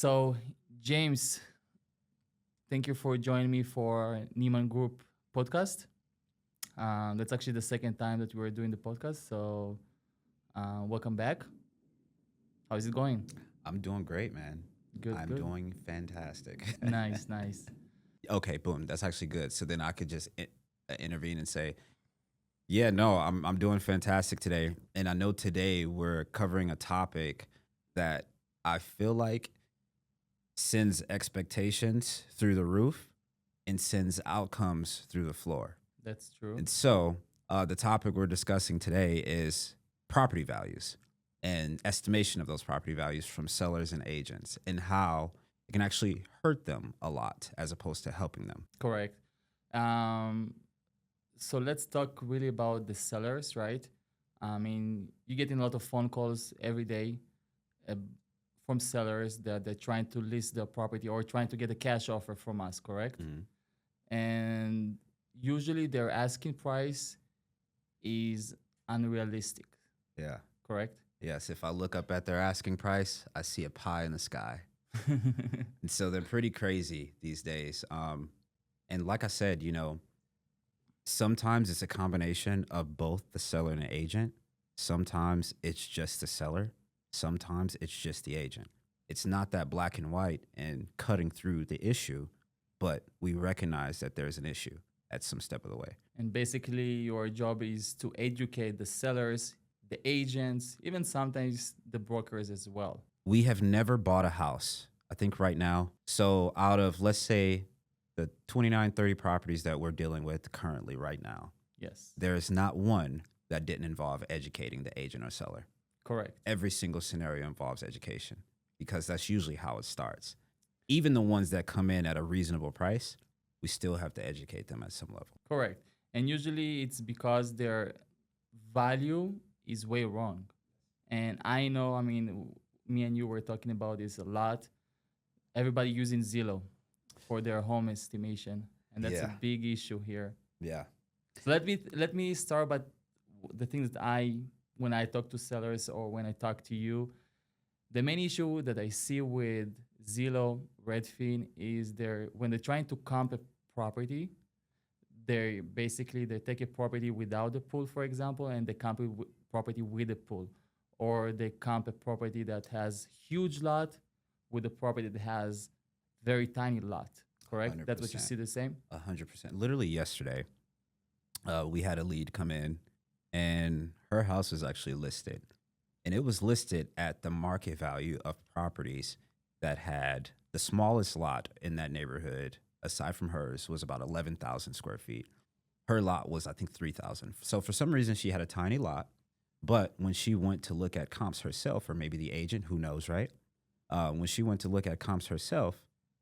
So, James, thank you for joining me for Neiman Group podcast. That's actually the second time that we're doing the podcast. So, welcome back. How is it going? I'm doing great, man. Good, I'm good. doing fantastic. Nice, nice. Okay, boom. That's actually good. So then I could just intervene and say, yeah, no, I'm doing fantastic today. And I know today we're covering a topic that I feel like sends expectations through the roof and sends outcomes through the floor. That's true. And so the topic we're discussing today is property values and estimation of those property values from sellers and agents and how it can actually hurt them a lot as opposed to helping them. Correct. Um, so let's talk really about the sellers, right? I mean, you getting a lot of phone calls every day uh, from sellers that they're trying to list their property or trying to get a cash offer from us, correct? Mhm. And usually their asking price is unrealistic, Yeah. correct? Yes. If I look up at their asking price, I see a pie in the sky. And so they're pretty crazy these days. And like I said, sometimes it's a combination of both the seller and the agent. Sometimes it's just the seller. Sometimes it's just the agent. It's not that black and white and cutting through the issue, but we recognize that there's an issue at some step of the way. And basically, your job is to educate the sellers, the agents, even sometimes the brokers as well. We have never bought a house, I think right now. So out of, let's say, the 29, 30 properties that we're dealing with currently right now, Yes, there is not one that didn't involve educating the agent or seller. correct. Every single scenario involves education because that's usually how it starts. Even the ones that come in at a reasonable price, we still have to educate them at some level. Correct. And usually it's because their value is way wrong. And I know, I mean, me and you were talking about this a lot. Everybody using Zillow for their home estimation, and that's a Yeah. big issue here. Yeah. So let me start by the things that when I talk to sellers or when I talk to you, the main issue that I see with Zillow, Redfin is when they're trying to comp a property, they take a property without a pool, for example, and they comp a property with a pool, or they comp a property that has huge lot with a property that has very tiny lot. Correct? That's what you 100%. see the same. 100%. Literally yesterday, we had a lead come in and her house was actually listed. And it was listed at the market value of properties that had the smallest lot in that neighborhood, aside from hers, was about 11,000 square feet. Her lot was, I think, 3,000. So for some reason, she had a tiny lot. But when she went to look at comps herself, or maybe the agent, who knows, right? When she went to look at comps herself,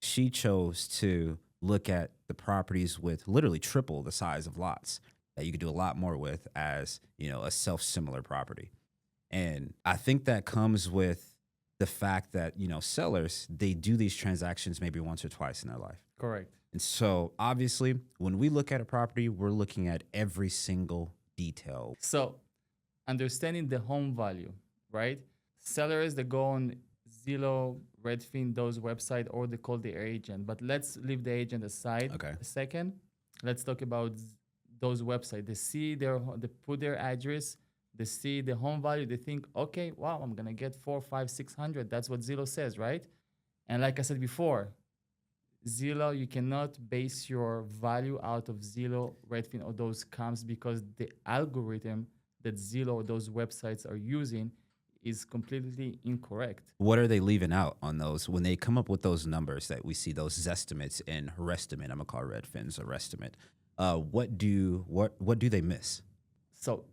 she chose to look at the properties with literally triple the size of lots that you could do a lot more with as, a self-similar property. And I think that comes with the fact that, sellers, they do these transactions maybe once or twice in their life. Correct. And so obviously, when we look at a property, we're looking at every single detail. So, understanding the home value, right? Sellers that go on Zillow, Redfin, those websites, or they call their agent. But let's leave the agent aside Okay. a second. Let's talk about those websites. They put their address, they see the home value, they think, okay, wow, I'm gonna get 4, 5, 600. That's what Zillow says, right? And like I said before, Zillow, you cannot base your value out of Zillow, Redfin, or those comps because the algorithm that Zillow or those websites are using is completely incorrect. What are they leaving out on those when they come up with those numbers that we see, those estimates in Restimate? I'm gonna call Redfin's a Restimate. What do they miss? So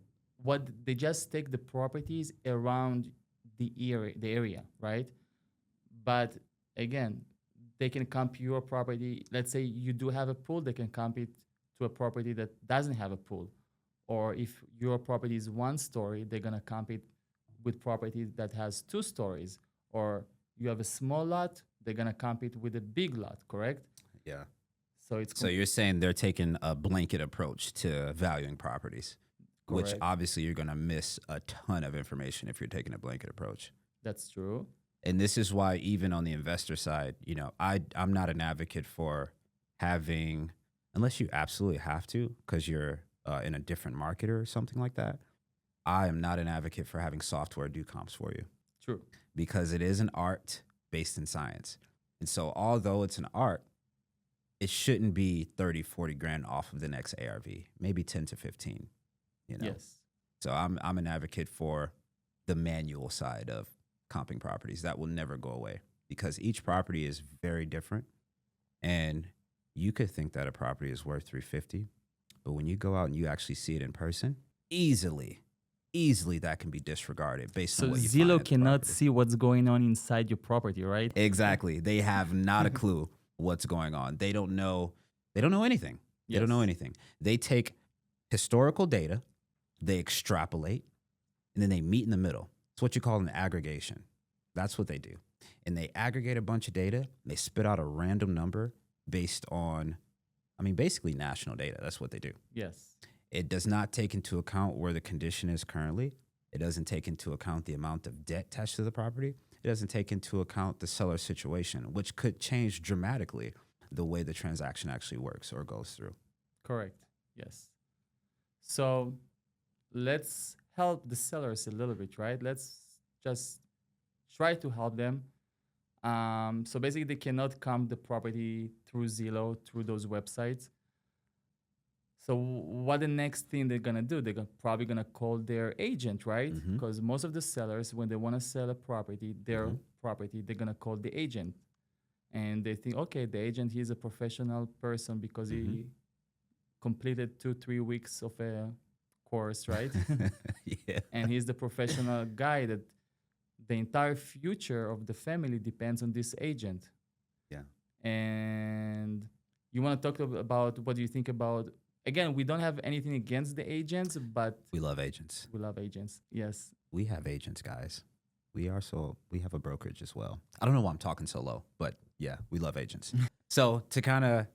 what they just take the properties around the area, right? But again, they can comp your property. Let's say you do have a pool, they can comp it to a property that doesn't have a pool. Or if your property is 1 story, they're gonna comp it with property that has 2 stories. Or you have a small lot, they're gonna comp it with a big lot, correct? Yeah. So it's So you're saying they're taking a blanket approach to valuing properties, which correct. obviously you're gonna miss a ton of information if you're taking a blanket approach. That's true. And this is why even on the investor side, you know, I'm not an advocate for having, unless you absolutely have to, because you're in a different market or something like that. I am not an advocate for having software do comps for you True. because it is an art based in science. And so although it's an art, it shouldn't be 30, 40 grand off of the next ARV, maybe 10 to 15, you know? Yes. So I'm an advocate for the manual side of comping properties. That will never go away because each property is very different. And you could think that a property is worth 350, but when you go out and you actually see it in person, easily that can be disregarded based So on what you Zillow find at the cannot property. see what's going on inside your property, right? Exactly. They have not a clue what's going on. They don't know anything. They don't know Yes. anything. They take historical data, they extrapolate, and then they meet in the middle. It's what you call an aggregation. That's what they do. And they aggregate a bunch of data, and they spit out a random number based on, I mean, basically national data. That's what they do. Yes. It does not take into account where the condition is currently. It doesn't take into account the amount of debt attached to the property. It doesn't take into account the seller's situation, which could change dramatically the way the transaction actually works or goes through. Correct. Yes. So let's help the sellers a little bit, right? Let's just try to help them. So basically, they cannot comp the property through Zillow, through those websites. So what the next thing they're gonna do? They're probably gonna call their agent, right? Mhm. Because most of the sellers, when they want to sell a property, their property, they're gonna call the agent, and they think, okay, the agent, he's a professional person because he completed 2-3 weeks of a course, right? Yeah. And he's the professional guy that the entire future of the family depends on this agent. Yeah. And you want to talk about what do you think about, again, we don't have anything against the agents, but We love agents. we love agents. Yes. We have agents, guys. We have a brokerage as well. I don't know why I'm talking so low, but yeah, we love agents. So to kind of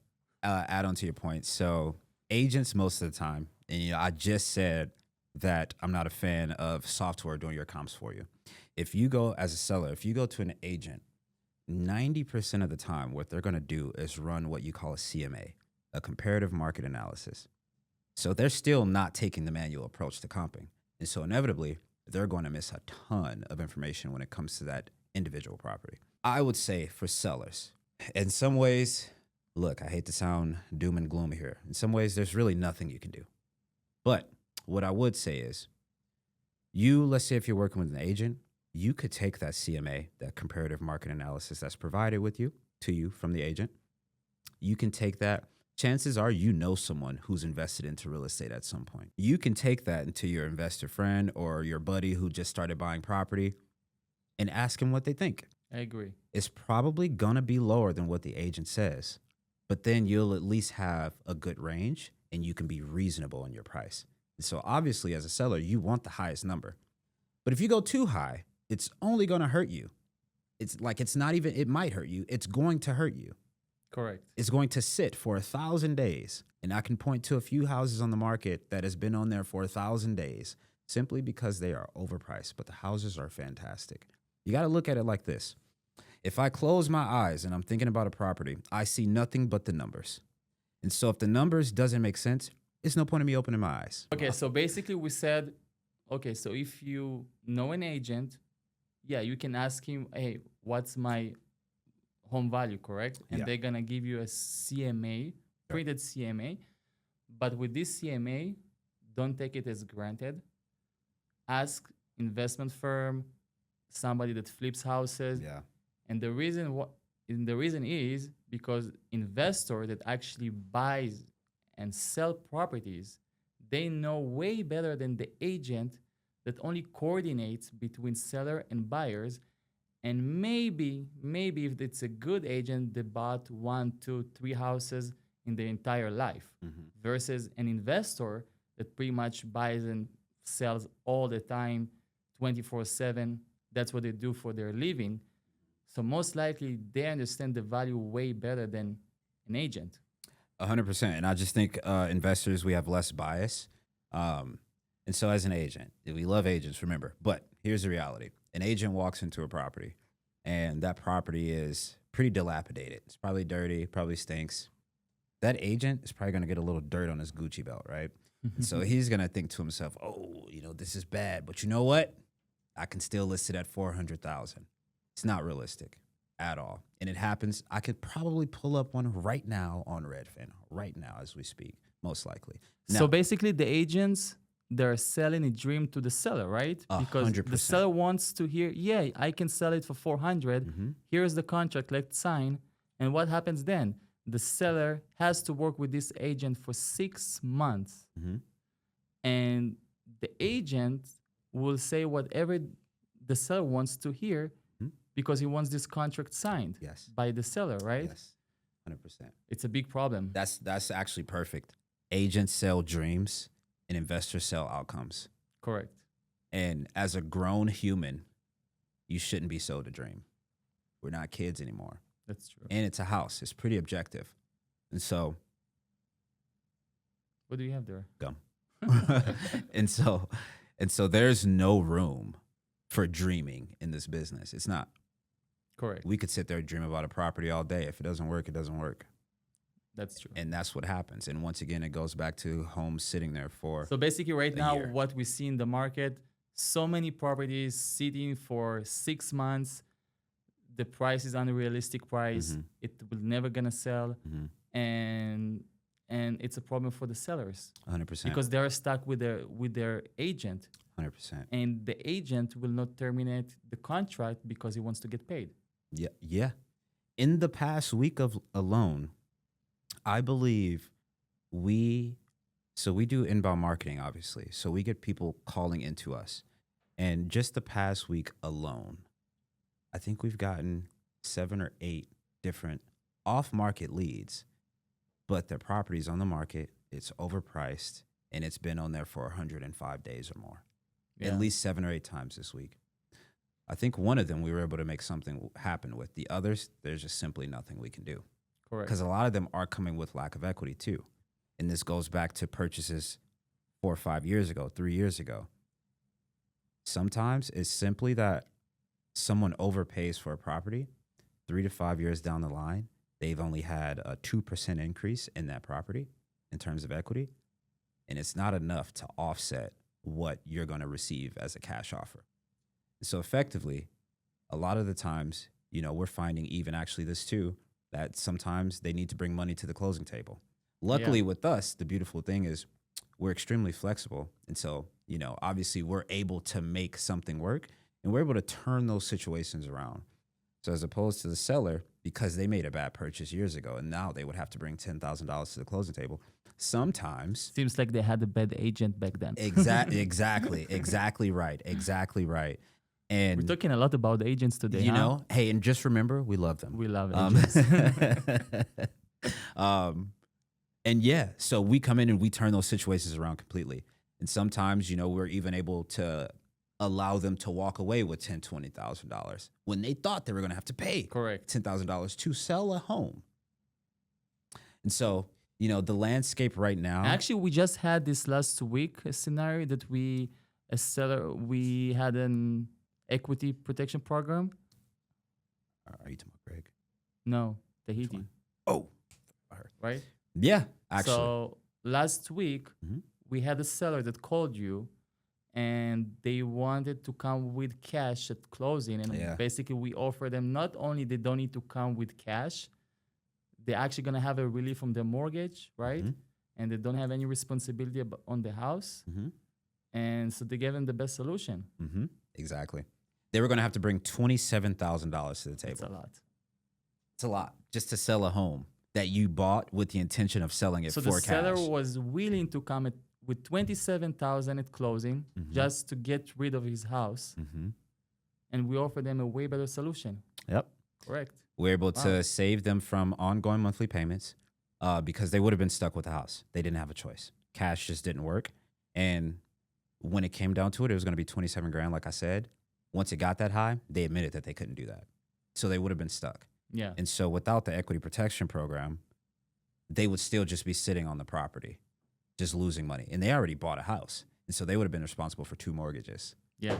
add on to your point, so agents most of the time, and you know, I just said that I'm not a fan of software doing your comps for you. If you go as a seller, if you go to an agent, 90% of the time, what they're going to do is run what you call a CMA, a comparative market analysis. So they're still not taking the manual approach to comping. And so inevitably, they're going to miss a ton of information when it comes to that individual property. I would say for sellers, in some ways, look, I hate to sound doom and gloom here. In some ways, there's really nothing you can do. But what I would say is, let's say if you're working with an agent, you could take that CMA, that comparative market analysis that's provided to you from the agent. You can take that. Chances are you know someone who's invested into real estate at some point. You can take that into your investor friend or your buddy who just started buying property and ask them what they think. I agree. It's probably going to be lower than what the agent says, but then you'll at least have a good range and you can be reasonable in your price. And so obviously as a seller, you want the highest number. But if you go too high, it's only going to hurt you. It's like, it might hurt you. It's going to hurt you. Correct. It's going to sit for 1,000 days. And I can point to a few houses on the market that has been on there for 1,000 days simply because they are overpriced, but the houses are fantastic. You got to look at it like this. If I close my eyes and I'm thinking about a property, I see nothing but the numbers. And so if the numbers doesn't make sense, it's no point in me opening my eyes. Okay, so basically we said, okay, so if you know an agent, yeah, you can ask him, hey, what's my home value, correct? And Yeah. they're gonna give you a CMA, printed CMA. But with this CMA, don't take it as granted. Ask investment firm, somebody that flips houses. Yeah. And the reason is because investor that actually buys and sell properties, they know way better than the agent that only coordinates between seller and buyers. And maybe if it's a good agent, they bought 1, 2, 3 houses in their entire life, versus an investor that pretty much buys and sells all the time, 24/7. That's what they do for their living. So most likely they understand the value way better than an agent. 100%. And I just think investors, we have less bias. And so as an agent, we love agents, remember. But here's the reality. An agent walks into a property and that property is pretty dilapidated. It's probably dirty, probably stinks. That agent is probably going to get a little dirt on his Gucci belt, right? And so he's going to think to himself, oh, this is bad. But you know what? I can still list it at 400,000. It's not realistic at all. And it happens. I could probably pull up one right now on Redfin, right now as we speak, most likely. Now, So basically, the agents, they're selling a dream to the seller, right? Because 100%. the seller wants to hear, yeah, I can sell it for 400. Here's the contract, let's sign. And what happens then? The seller has to work with this agent for 6 months. And the agent will say whatever the seller wants to hear because he wants this contract signed Yes. by the seller, right? Yes, 100%. It's a big problem. That's actually perfect. Agents sell dreams and investors sell outcomes. Correct. And as a grown human, you shouldn't be sold a dream. We're not kids anymore. That's true. And it's a house. It's pretty objective. And so, What do you have there? gum. and so there's no room for dreaming in this business. It's not. Correct. We could sit there and dream about a property all day. If it doesn't work, it doesn't work. That's true. And that's what happens. And once again, it goes back to homes sitting there for So basically, right a now, year. what we see in the market, so many properties sitting for 6 months. The price is unrealistic price. It will never gonna sell, and it's a problem for the sellers 100%. because they are stuck with their agent, 100%. and the agent will not terminate the contract because he wants to get paid. Yeah, yeah. In the past week alone, I believe we do inbound marketing, obviously. So we get people calling into us, and just the past week alone, I think we've gotten 7 or 8 different off-market leads, but their property's on the market, it's overpriced, and it's been on there for 105 days or more. Yeah. At least 7 or 8 times this week. I think one of them we were able to make something happen with. The others, there's just simply nothing we can do. Correct. Because a lot of them are coming with lack of equity too. And this goes back to purchases 4 or 5 years ago, 3 years ago. Sometimes it's simply that someone overpays for a property. 3 to 5 years down the line, they've only had a 2% increase in that property in terms of equity. And it's not enough to offset what you're going to receive as a cash offer. So effectively, a lot of the times, we're finding even actually this too, that sometimes they need to bring money to the closing table. Luckily with us, the beautiful thing is we're extremely flexible. And so, obviously we're able to make something work and we're able to turn those situations around. So as opposed to the seller, because they made a bad purchase years ago and now they would have to bring $10,000 to the closing table. Sometimes Seems like they had a bad agent back then. exactly right. And We're talking a lot about agents today. hey, and just remember, we love them. We love agents. And yeah, so we come in and we turn those situations around completely. And sometimes, we're even able to allow them to walk away with $10,000, $20,000 when they thought they were going to have to pay Correct. $10,000 to sell a home. And so, the landscape right now. Actually, we just had this last week a scenario that we had an equity protection program. Are you talking about Greg? No, Tahiti, Oh, right? yeah, actually. So last week Mhm. we had a seller that called you, and they wanted to come with cash at closing, and Yeah. basically we offer them not only they don't need to come with cash, they're actually gonna have a relief from their mortgage, right? Mhm. And they don't have any responsibility on the house, Mm-hmm. and so they gave them the best solution. Mm-hmm. Exactly. They were going to have to bring $27,000 to the table. It's a lot. It's a lot just to sell a home that you bought with the intention of selling it So for the seller cash. was willing to come with 27,000 at closing just to get rid of his house, Mm-hmm. and we offer them a way better solution. Yep. Correct. We're able Wow. to save them from ongoing monthly payments because they would have been stuck with the house. They didn't have a choice. Cash just didn't work. And when it came down to it, it was going to be 27 grand, like I said. Once it got that high, they admitted that they couldn't do that. So they would have been stuck. Yeah. And so without the equity protection program, they would still just be sitting on the property, just losing money. And they already bought a house. And so they would have been responsible for 2 mortgages. Yeah.